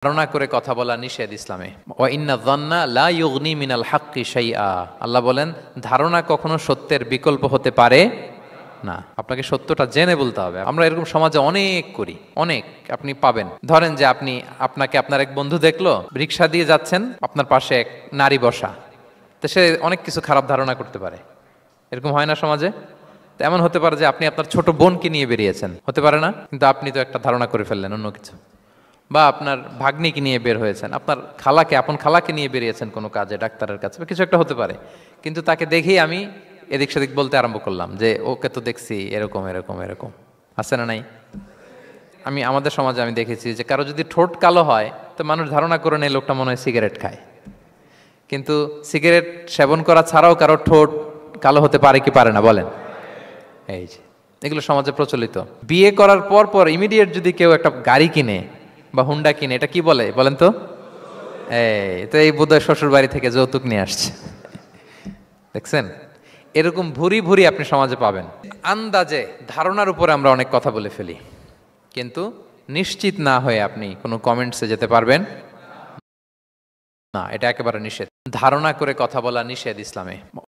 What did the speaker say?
ধারণা করে কথা বলা নিষেধ ইসলামে। ওয়া ইন্না যান্না লা ইউগনি মিনাল হাক্কি শাইআ। আল্লাহ বলেন ধারণা কখনো সত্যের বিকল্প হতে পারে না। আপনাকে সত্যটা জেনে বলতে হবে। আমরা এরকম সমাজে অনেক করি, অনেক। আপনি পাবেন, ধরেন যে আপনাকে আপনার এক বন্ধু দেখলো, রিক্সা দিয়ে যাচ্ছেন, আপনার পাশে এক নারী বসা, তো সে অনেক কিছু খারাপ ধারণা করতে পারে। এরকম হয় না সমাজে? তো এমন হতে পারে যে আপনি আপনার ছোট বোনকে নিয়ে বেরিয়েছেন, হতে পারে না? কিন্তু আপনি তো একটা ধারণা করে ফেললেন অন্য কিছু। বা আপনার ভাগ্নিকে নিয়ে বের হয়েছেন, আপনার আপন খালাকে নিয়ে বেরিয়েছেন কোনো কাজে, ডাক্তারের কাছে বা কিছু একটা হতে পারে। কিন্তু তাকে দেখেই আমি এদিক সেদিক বলতে আরম্ভ করলাম যে ওকে তো দেখছি এরকম এরকম এরকম। আছে না নাই? আমাদের সমাজে আমি দেখেছি যে কারো যদি ঠোঁট কালো হয় তো মানুষ ধারণা করে নেয় লোকটা মনে হয় সিগারেট খায়। কিন্তু সিগারেট সেবন করা ছাড়াও কারো ঠোঁট কালো হতে পারে কি পারে না বলেন? এই যে এগুলো সমাজে প্রচলিত। বিয়ে করার পর পর ইমিডিয়েট যদি কেউ একটা গাড়ি কিনে বা হুন্ডা কিনে, এটা কি বলে বলেন তো? এই বোধহয় শ্বশুর বাড়ি থেকে যৌতুক নিয়ে আসছে। দেখছেন, এরকম ভুরি ভুরি আপনি সমাজে পাবেন। আন্দাজে ধারণার উপরে আমরা অনেক কথা বলে ফেলি, কিন্তু নিশ্চিত না হয়ে আপনি কোনো কমেন্টসে যেতে পারবেন না। এটা একেবারে নিষেধ। ধারণা করে কথা বলা নিষেধ ইসলামে।